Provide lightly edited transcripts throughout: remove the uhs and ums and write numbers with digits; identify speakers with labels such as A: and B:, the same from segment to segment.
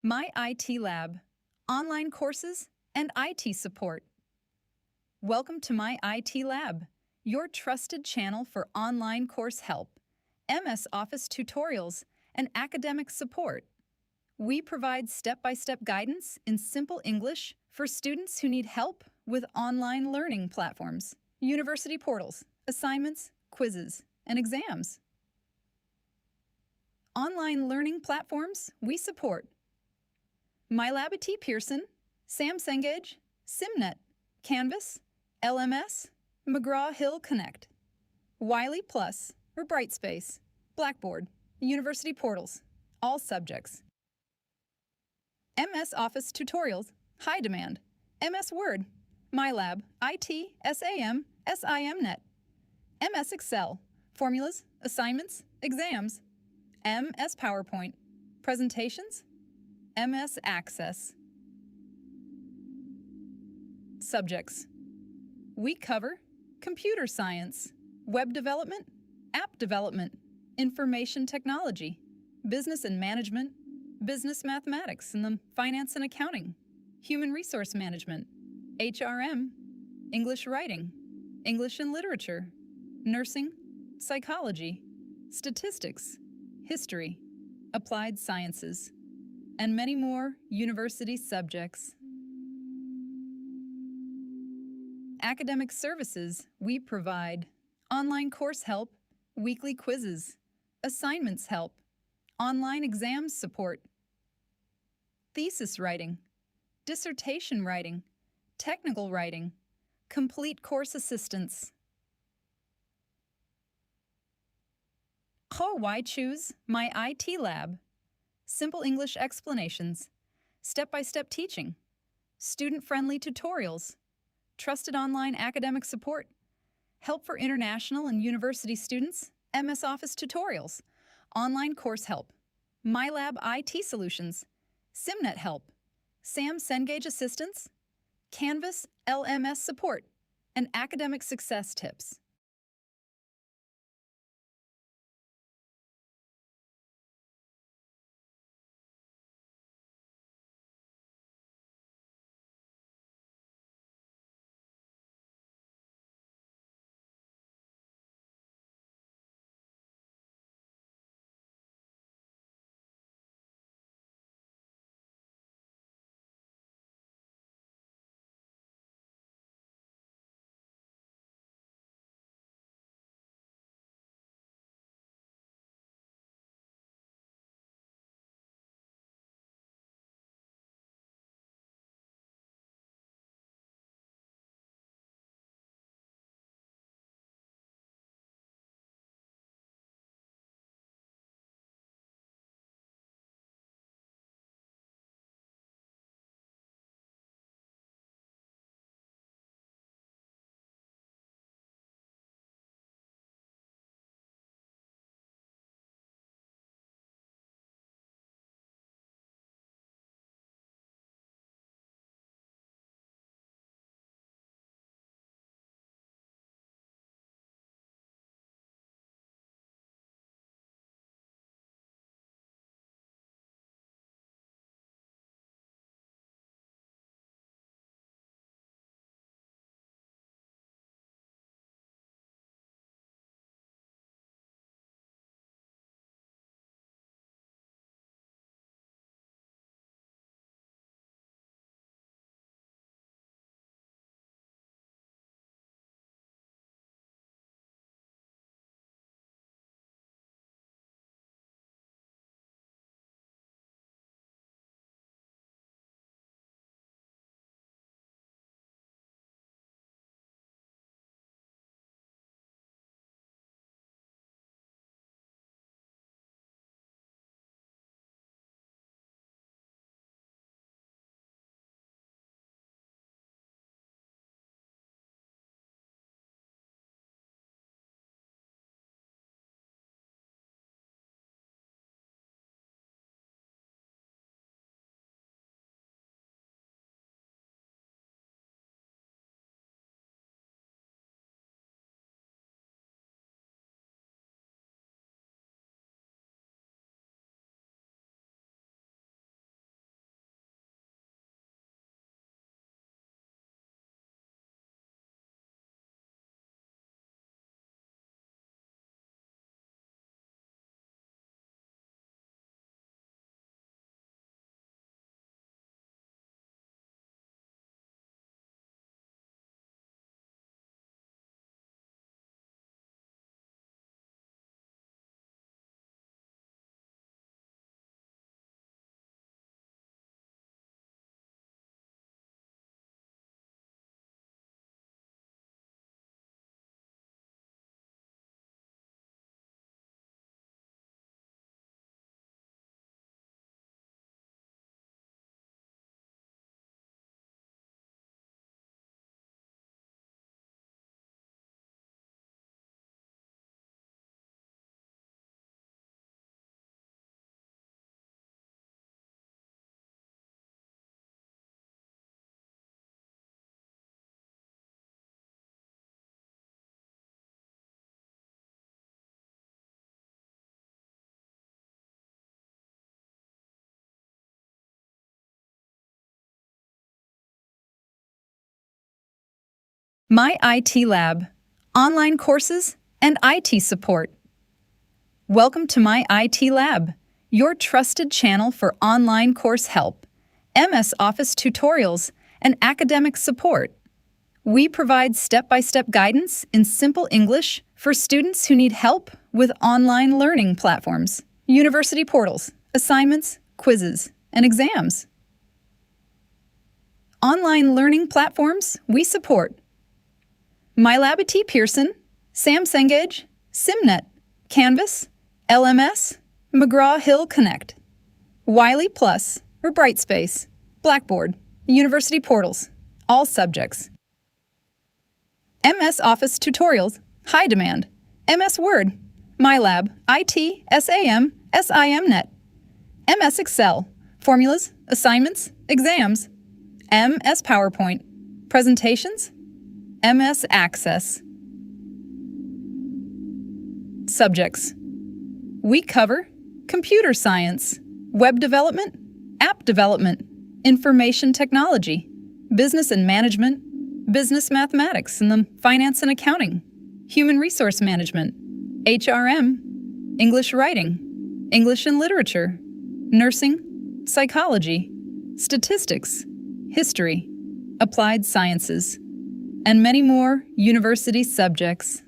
A: My IT Lab, online courses and IT support. Welcome to My IT Lab, your trusted channel for online course help, MS Office tutorials, and academic support. We provide step-by-step guidance in simple English for students who need help with online learning platforms, university portals, assignments, quizzes, and exams. Online learning platforms we support: MyLab at T. Pearson, Sam Cengage, SIMnet, Canvas, LMS, McGraw-Hill Connect, Wiley Plus or Brightspace, Blackboard, University portals, all subjects. MS Office tutorials, high demand, MS Word, MyLab, IT, SAM, SIMnet, MS Excel, formulas, assignments, exams, MS PowerPoint, presentations, MS Access. Subjects. We cover computer science, web development, app development, information technology, business and management, business mathematics and the finance and accounting, human resource management, HRM, English writing, English and literature, nursing, psychology, statistics, history, applied sciences, and many more university subjects. Academic services we provide: online course help, weekly quizzes, assignments help, online exams support, thesis writing, dissertation writing, technical writing, complete course assistance. Why choose My IT Lab? Simple English explanations, step-by-step teaching, student-friendly tutorials, trusted online academic support, help for international and university students, MS Office tutorials, online course help, MyLab IT solutions, SIMnet help, Sam Cengage assistance, Canvas LMS support, and academic success tips. My IT Lab, online courses and IT support. Welcome to My IT Lab, your trusted channel for online course help, MS Office tutorials, and academic support. We provide step-by-step guidance in simple English for students who need help with online learning platforms, university portals, assignments, quizzes, and exams. Online learning platforms we support: MyLab at Pearson, Sam Cengage, SIMnet, Canvas, LMS, McGraw-Hill Connect, Wiley Plus or Brightspace, Blackboard, university portals, all subjects. MS Office tutorials, high demand, MS Word, MyLab, IT, SAM, SIMnet, MS Excel, formulas, assignments, exams, MS PowerPoint, presentations, MS Access. Subjects. We cover computer science, web development, app development, information technology, business and management, business mathematics and the finance and accounting, human resource management, HRM, English writing, English and literature, nursing, psychology, statistics, history, applied sciences, and many more university subjects.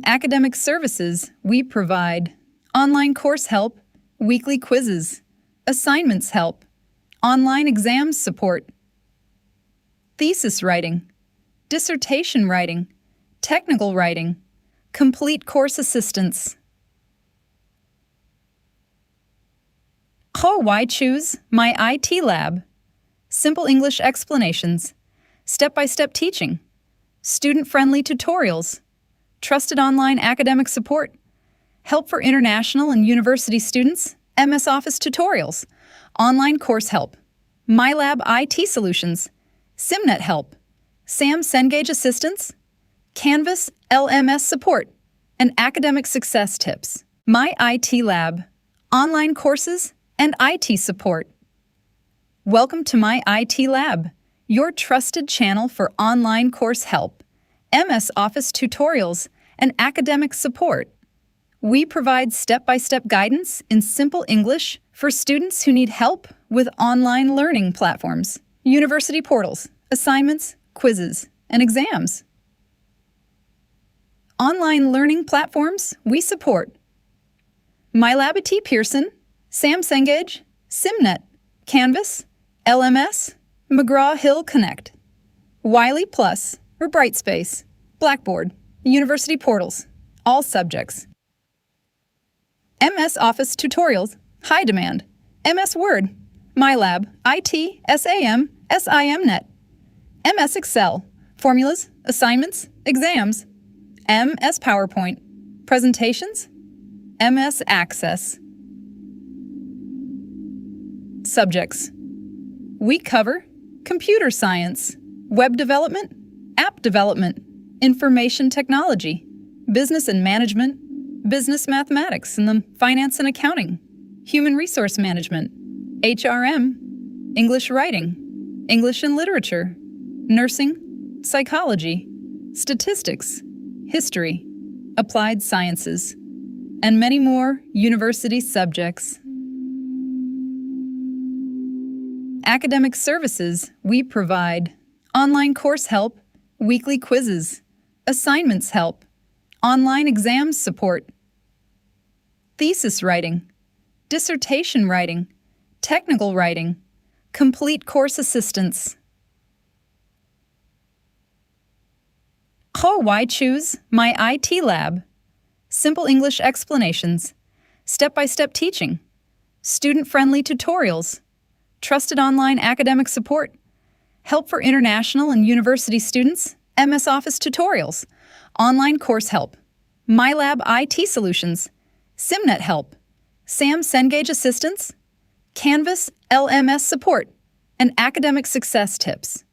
A: Academic services we provide: online course help, weekly quizzes, assignments help, online exams support, thesis writing, dissertation writing, technical writing, complete course assistance. Why choose My IT Lab? Simple English explanations, step-by-step teaching, student-friendly tutorials, trusted online academic support, help for international and university students, MS Office tutorials, online course help, MyLab IT solutions, SIMnet help, Sam Cengage assistance, Canvas LMS support, and academic success tips. My IT Lab, online courses and IT support. Welcome to My IT Lab, your trusted channel for online course help, MS Office tutorials, and academic support. We provide step-by-step guidance in simple English for students who need help with online learning platforms, university portals, assignments, quizzes, and exams. Online learning platforms we support: MyLab at Pearson, Sam Cengage, SIMnet, Canvas, LMS, McGraw-Hill Connect, Wiley Plus or Brightspace, Blackboard, university portals, all subjects. MS Office tutorials, high demand, MS Word, MyLab, IT, SAM, SIMnet, MS Excel, formulas, assignments, exams, MS PowerPoint, presentations, MS Access. Subjects. We cover computer science, web development, app development, information technology, business and management, business mathematics and the finance and accounting, human resource management, HRM, English writing, English and literature, nursing, psychology, statistics, history, applied sciences, and many more university subjects. Academic services we provide: online course help, weekly quizzes, assignments help, online exams support, thesis writing, dissertation writing, technical writing, complete course assistance. Why choose My IT Lab? Simple English explanations, step-by-step teaching, student-friendly tutorials, trusted online academic support, help for international and university students, MS Office tutorials, online course help, MyLab IT solutions, SIMnet help, Sam Cengage assistance, Canvas LMS support, and academic success tips.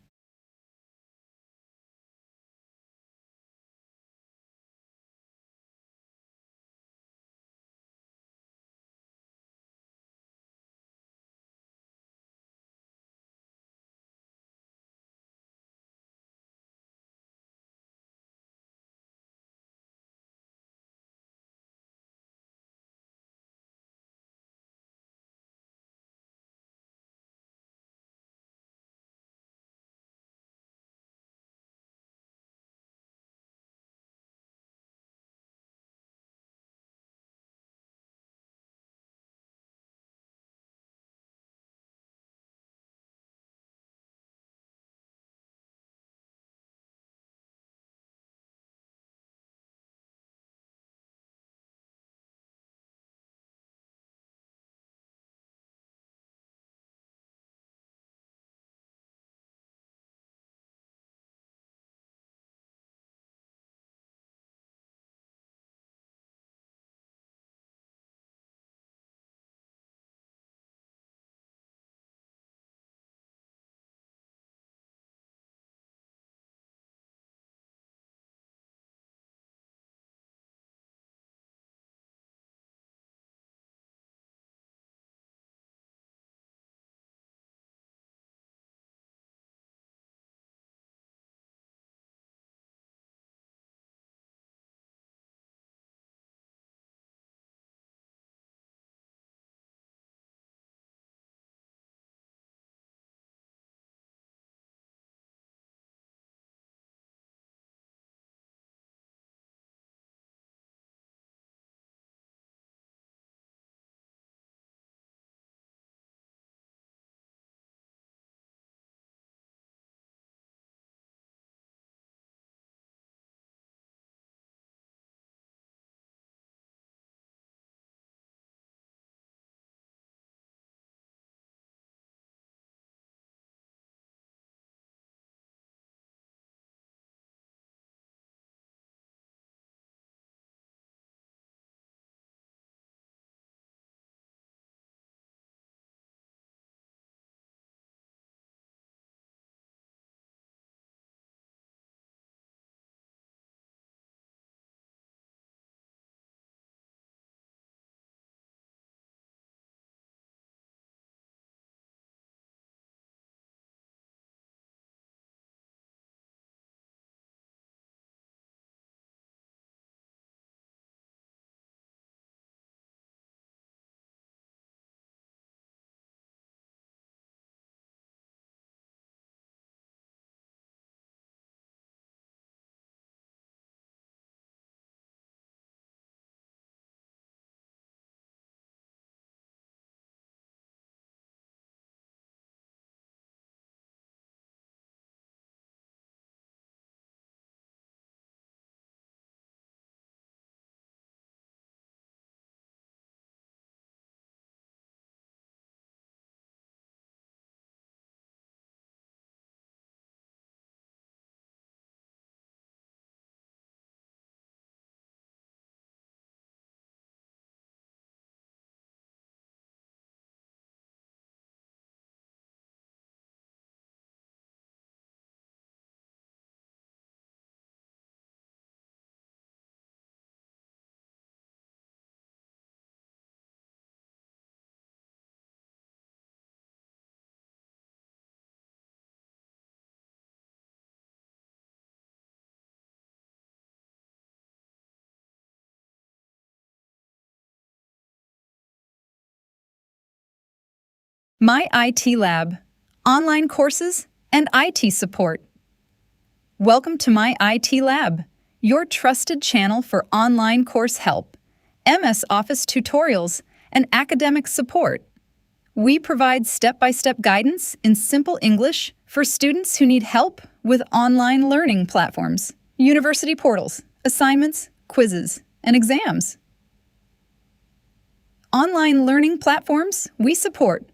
A: My IT Lab, online courses and IT support. Welcome to My IT Lab, your trusted channel for online course help, MS Office tutorials, and academic support. We provide step-by-step guidance in simple English for students who need help with online learning platforms, university portals, assignments, quizzes, and exams. Online learning platforms we support: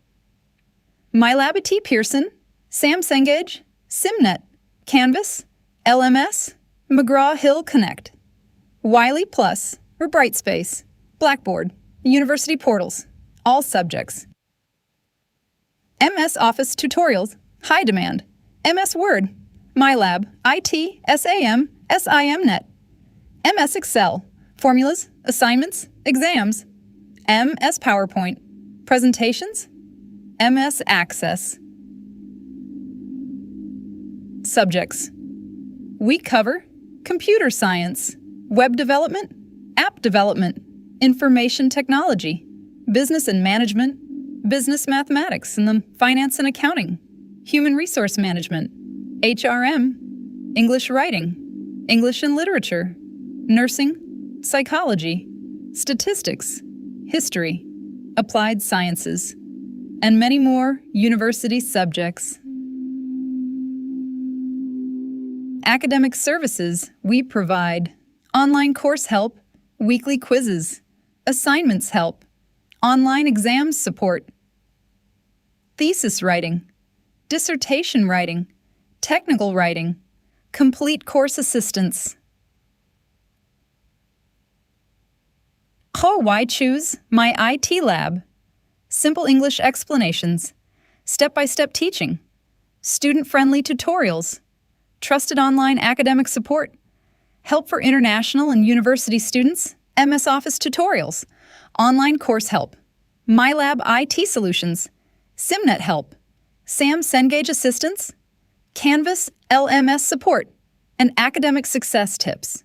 A: MyLab at Pearson, Sam Cengage, SIMnet, Canvas, LMS, McGraw-Hill Connect, Wiley Plus or Brightspace, Blackboard, university portals, all subjects. MS Office tutorials, high demand, MS Word, MyLab, IT, SAM, SIMnet, MS Excel, formulas, assignments, exams, MS PowerPoint, presentations, MS Access. Subjects. We cover computer science, web development, app development, information technology, business and management, business mathematics and the finance and accounting, human resource management, HRM, English writing, English and literature, nursing, psychology, statistics, history, applied sciences, and many more university subjects. Academic services we provide: online course help, weekly quizzes, assignments help, online exams support, thesis writing, dissertation writing, technical writing, complete course assistance. Why choose My IT Lab? Simple English explanations, step-by-step teaching, student-friendly tutorials, trusted online academic support, help for international and university students, MS Office tutorials, online course help, MyLab IT solutions, SIMnet help, Sam Cengage assistance, Canvas LMS support, and academic success tips.